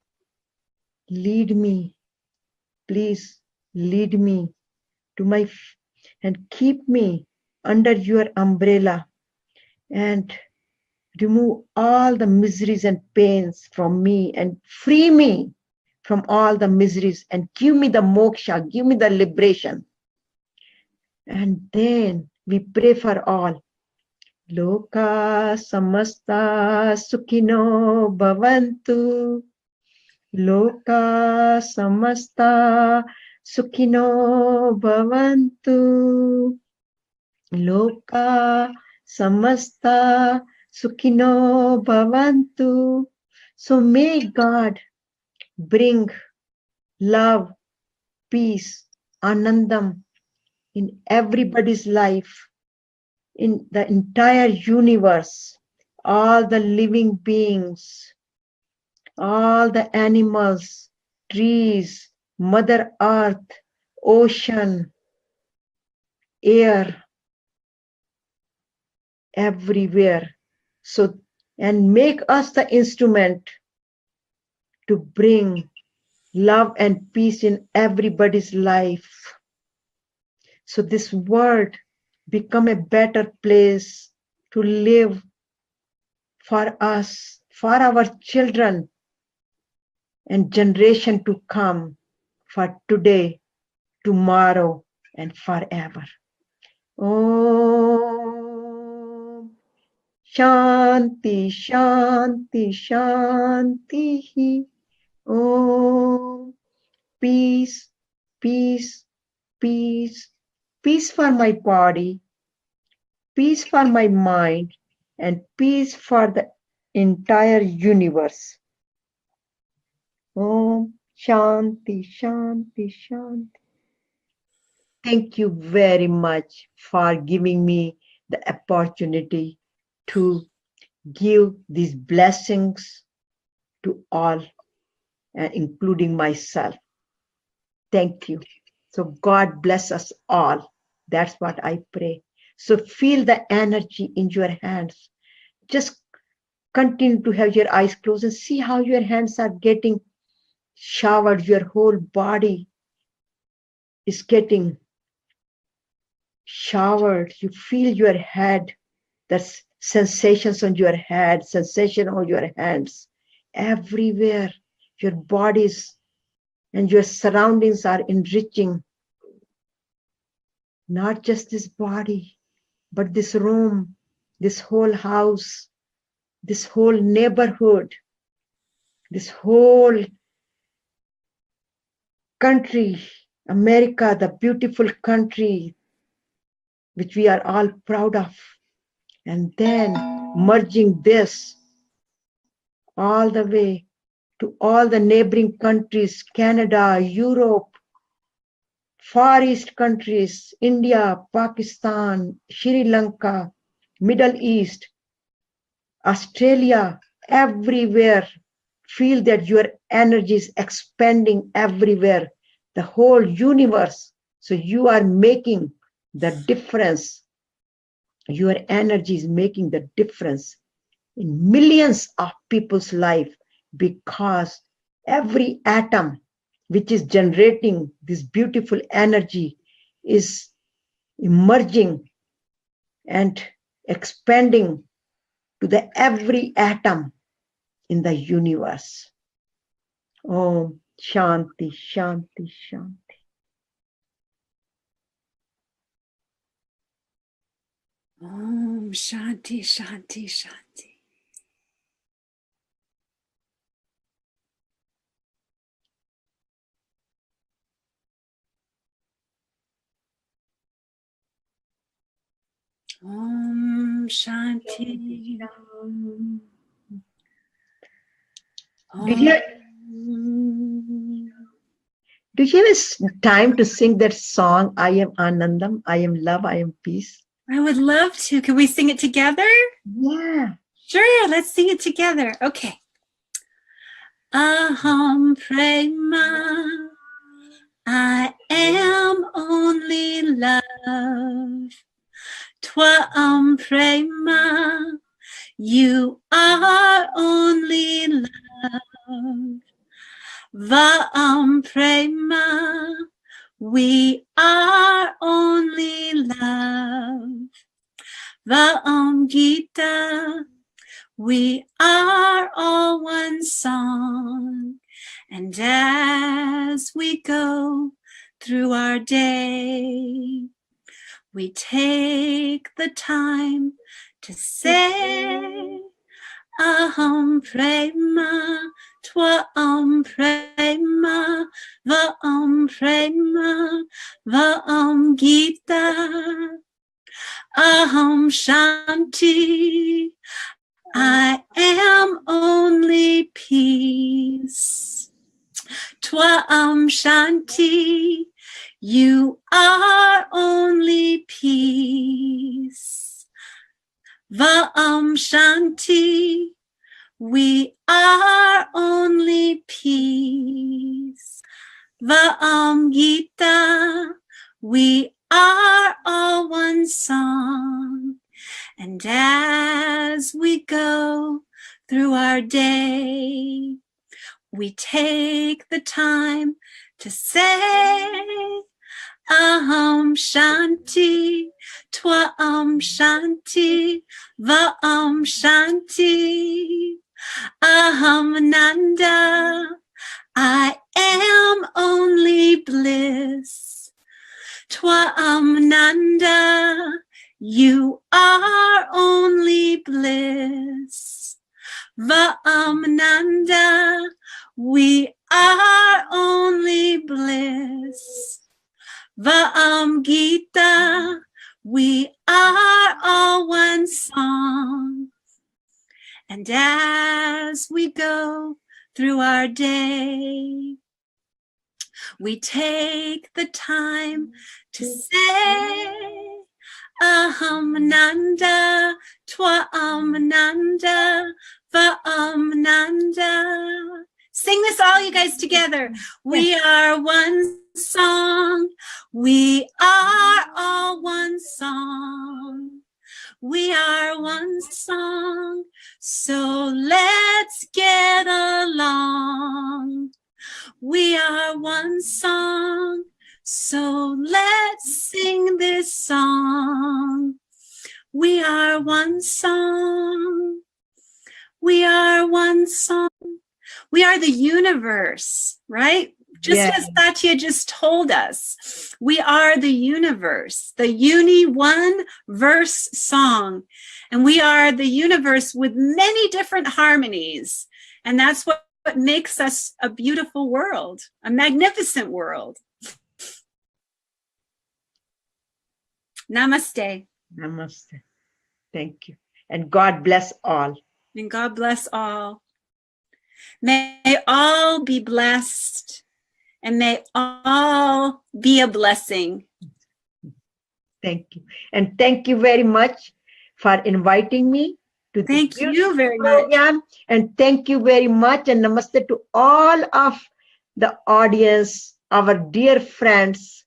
lead me, please lead me to and keep me under your umbrella and remove all the miseries and pains from me and free me from all the miseries and give me the moksha, give me the liberation. And then we pray for all. Loka samasta sukhino bhavantu. Loka samasta sukhino bhavantu. Loka samasta sukhino bhavantu. So may God bring love, peace, anandam in everybody's life, in the entire universe, all the living beings, all the animals, trees, Mother Earth, ocean, air, everywhere. So, and make us the instrument to bring love and peace in everybody's life. So this world become a better place to live for us, for our children and generation to come, for today, tomorrow, and forever. Om Shanti Shanti Shanti. Om peace, peace, peace, peace for my body, peace for my mind, and peace for the entire universe. Om Shanti Shanti Shanti. Thank you very much for giving me the opportunity to give these blessings to all, including myself. Thank you. So God bless us all. That's what I pray. So feel the energy in your hands. Just continue to have your eyes closed and see how your hands are getting showered. Your whole body is getting showered. You feel your head. There's sensations on your head, sensation on your hands. Everywhere, your bodies and your surroundings are enriching. Not just this body, but this room, this whole house, this whole neighborhood, this whole country, America, the beautiful country, which we are all proud of. And then merging this all the way to all the neighboring countries, Canada, Europe, Far East countries, India, Pakistan, Sri Lanka, Middle East, Australia, everywhere. Feel that your energy is expanding everywhere, the whole universe. So you are making the difference. Your energy is making the difference in millions of people's life, because every atom which is generating this beautiful energy is emerging and expanding to the every atom in the universe. Om Shanti, Shanti, Shanti. Om Shanti, Shanti, Shanti. Om Shanti. Do you have time to sing that song, I am Anandam, I am love, I am peace? I would love to. Can we sing it together? Yeah. Sure, let's sing it together. Okay. Aham Prema, I am only love. Twam Prema, you are only love. Vam Prema, we are only love. Vam Gita, we are all one song. And as we go through our day, we take the time to say, Aham Prema, Twam Prema, Vam Prema, Vam Gita, Aham Shanti, I am only peace. Twam Shanti, you are only peace. Vam Shanti, we are only peace. Vam Gita, we are all one song. And as we go through our day, we take the time to say, Aham Shanti, Twam Shanti, Vam Shanti, Aham Nanda, I am only bliss. Twam Nanda, you are only bliss. Vam Nanda, we are only bliss. Vam Gita, we are all one song. And as we go through our day, we take the time to say, Aham Nanda, Twam Nanda, Vam Nanda. Sing this all, you guys, together. We are one song. We are all one song. We are one song. So let's get along. We are one song. So let's sing this song. We are one song. We are one song. We are the universe, right? Just as Satya just told us, we are the universe, the uni one verse song. And we are the universe with many different harmonies. And that's what makes us a beautiful world, a magnificent world. Namaste. Namaste. Thank you. And God bless all. And God bless all. May all be blessed, and may all be a blessing. Thank you. And thank you very much for inviting me. to the Thank you beautiful very much. program. And thank you very much. And namaste to all of the audience, our dear friends.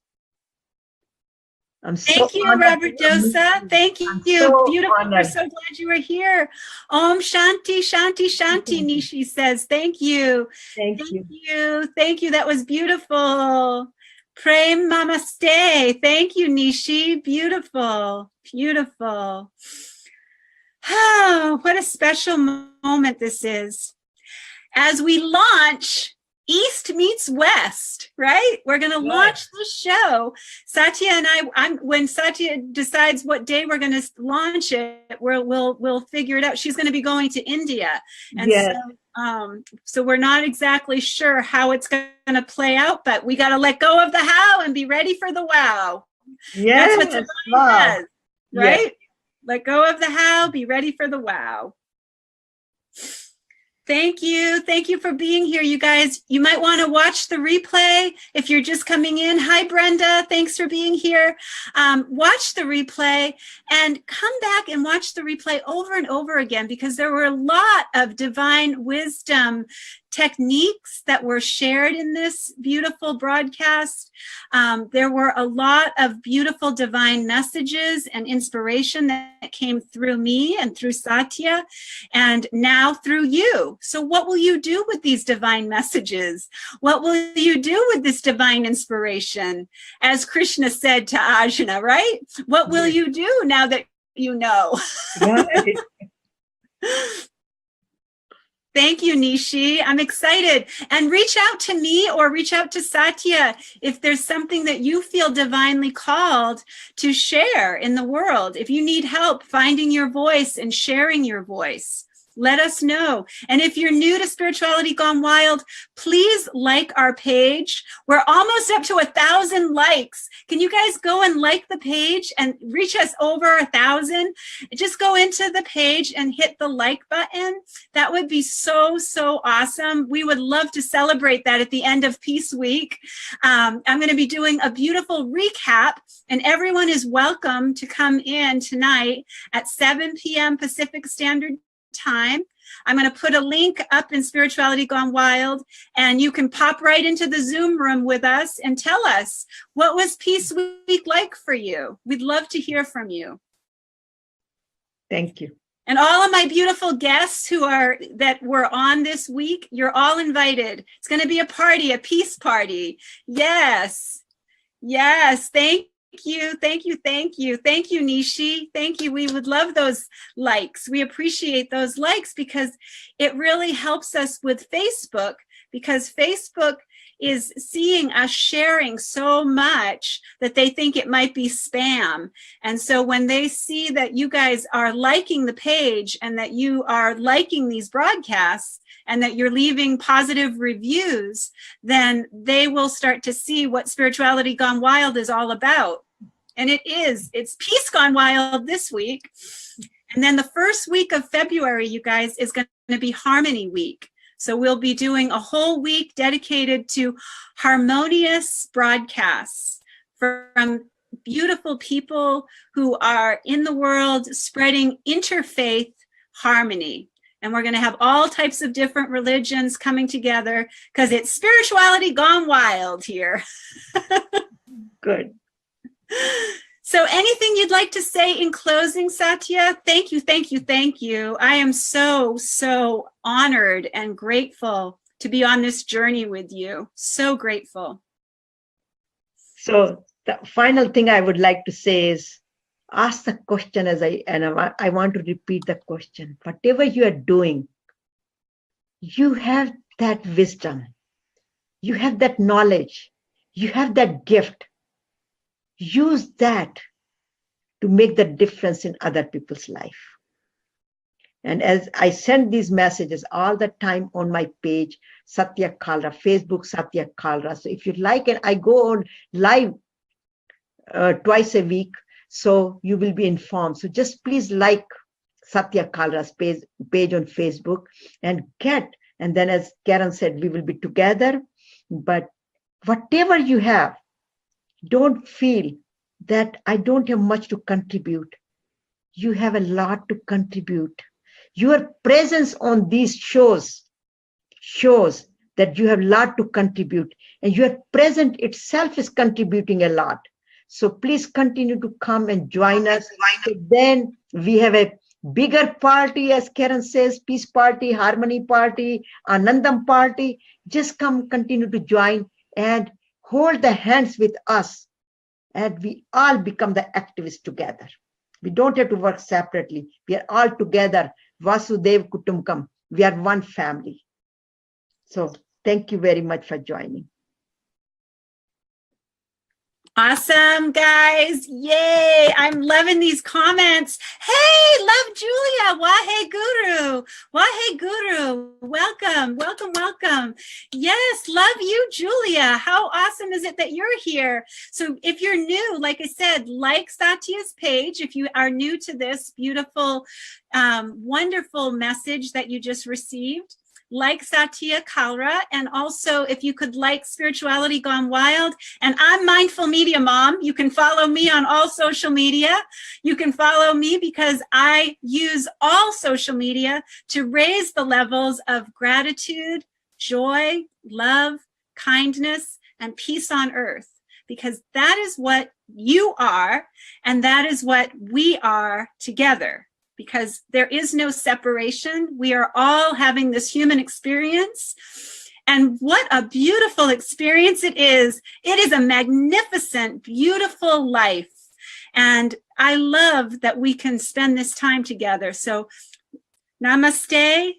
I'm so Thank you, honored Robert to meet Dosa. you. Thank I'm you. so Beautiful. We're honored. so glad you were here. Om Shanti, Shanti, Shanti, Nishi says. Thank you. Thank you. You. Thank you. That was beautiful. Prem Namaste. Thank you, Nishi. Beautiful. Beautiful. Oh, what a special moment this is. As we launch East Meets West, right? We're going to launch the show. Satya and when Satya decides what day we're going to launch it, we'll figure it out. She's going to be going to India. And so we're not exactly sure how it's going to play out, but we got to let go of the how and be ready for the wow. Yes, that's what divine does, right? Yes. Let go of the how, be ready for the wow. Thank you. Thank you for being here, you guys. You might want to watch the replay if you're just coming in. Hi, Brenda. Thanks for being here. Watch the replay and come back and watch the replay over and over again, because there were a lot of divine wisdom techniques that were shared in this beautiful broadcast. There were a lot of beautiful divine messages and inspiration that came through me and through Satya, and now through you. So what will you do with these divine messages? What will you do with this divine inspiration? As Krishna said to Arjuna, right? What will you do now that you know? Right. Thank you, Nishi. I'm excited. And reach out to me or reach out to Satya if there's something that you feel divinely called to share in the world. If you need help finding your voice and sharing your voice, let us know. And if you're new to Spirituality Gone Wild, please like our page. We're almost up to 1,000 likes. Can you guys go and like the page and reach us over 1,000? Just go into the page and hit the like button. That would be so, so awesome. We would love to celebrate that at the end of Peace Week. I'm going to be doing a beautiful recap, and everyone is welcome to come in tonight at 7 p.m. Pacific Standard Time. I'm going to put a link up in Spirituality Gone Wild, and you can pop right into the Zoom room with us and tell us, what was Peace Week like for you? We'd love to hear from you. Thank you. And all of my beautiful guests that were on this week, you're all invited. It's going to be a party, a peace party. Yes. Yes. Thank you. Thank you. Thank you. Thank you, Nishi. Thank you. We would love those likes. We appreciate those likes because it really helps us with Facebook, because Facebook is seeing us sharing so much that they think it might be spam. And so when they see that you guys are liking the page and that you are liking these broadcasts and that you're leaving positive reviews, then they will start to see what Spirituality Gone Wild is all about. And it's Peace Gone Wild this week. And then the first week of February, you guys, is going to be Harmony Week. So we'll be doing a whole week dedicated to harmonious broadcasts from beautiful people who are in the world spreading interfaith harmony. And we're going to have all types of different religions coming together because it's Spirituality Gone Wild here. Good. So anything you'd like to say in closing, Satya? Thank you, thank you, thank you. I am so, so honored and grateful to be on this journey with you. So grateful. So the final thing I would like to say is, ask the question I want to repeat the question. Whatever you are doing, you have that wisdom, you have that knowledge, you have that gift. Use that to make the difference in other people's life. And as I send these messages all the time on my page, Satya Kalra, Facebook Satya Kalra. So if you like it, I go on live twice a week, so you will be informed. So just please like Satya Kalra's page on Facebook and then as Karen said, we will be together. But whatever you have, don't feel that I don't have much to contribute. You have a lot to contribute. Your presence on these shows shows that you have a lot to contribute, and your presence itself is contributing a lot. So please continue to come and join us. So then we have a bigger party, as Karen says, peace party, harmony party, Anandam party. Just come, continue to join and hold the hands with us, and we all become the activists together. We don't have to work separately. We are all together. Vasudev Kutumbakam. We are one family. So thank you very much for joining. Awesome, guys. Yay. I'm loving these comments. Hey, love Julia. Wahe Guru. Wahe Guru. Welcome, welcome, welcome. Yes, love you, Julia. How awesome is it that you're here? So if you're new, like I said, like Satya's page. If you are new to this beautiful, wonderful message that you just received, like Satya, Kalra, and also if you could like Spirituality Gone Wild. And I'm Mindful Media Mom. You can follow me on all social media. You can follow me because I use all social media to raise the levels of gratitude, joy, love, kindness, and peace on earth. Because that is what you are, and that is what we are together. Because there is no separation. We are all having this human experience. And what a beautiful experience it is. It is a magnificent, beautiful life. And I love that we can spend this time together. So namaste.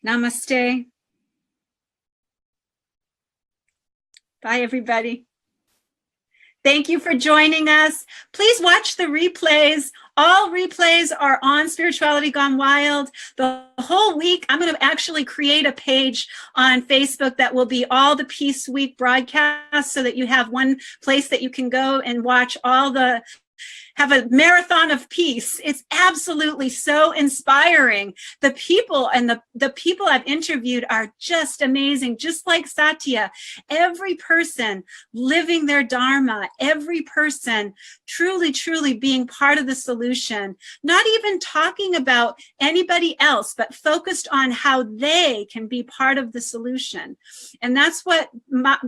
Namaste. Bye, everybody. Thank you for joining us. Please watch the replays. All replays are on Spirituality Gone Wild. The whole week, I'm going to actually create a page on Facebook that will be all the Peace Week broadcasts so that you have one place that you can go and watch all the, have a marathon of peace. It's absolutely so inspiring. The people and the people I've interviewed are just amazing, just like Satya. Every person living their Dharma, every person truly, truly being part of the solution, not even talking about anybody else, but focused on how they can be part of the solution. And that's what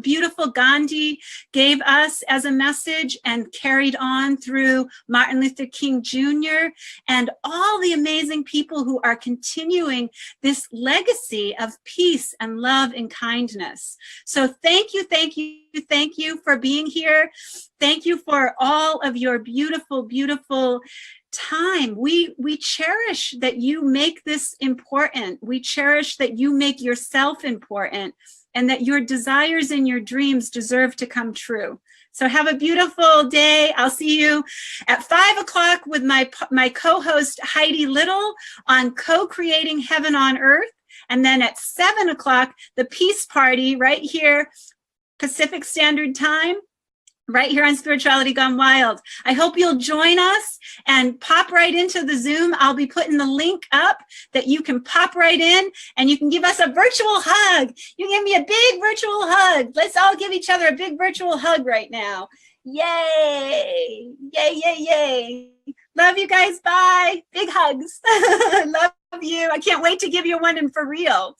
beautiful Gandhi gave us as a message and carried on through Martin Luther King Jr. and all the amazing people who are continuing this legacy of peace and love and kindness. So thank you, thank you, thank you for being here. Thank you for all of your beautiful, beautiful time. We cherish that you make this important. We cherish that you make yourself important and that your desires and your dreams deserve to come true. So have a beautiful day. I'll see you at 5 o'clock with my co-host Heidi Little on Co-Creating Heaven on Earth. And then at 7 o'clock, the Peace Party right here, Pacific Standard Time, right here on Spirituality Gone Wild. I hope you'll join us and pop right into the Zoom. I'll be putting the link up that you can pop right in and you can give us a virtual hug. You give me a big virtual hug. Let's all give each other a big virtual hug right now. Yay, yay, yay, yay. Love you guys, bye. Big hugs. Love you. I can't wait to give you one and for real.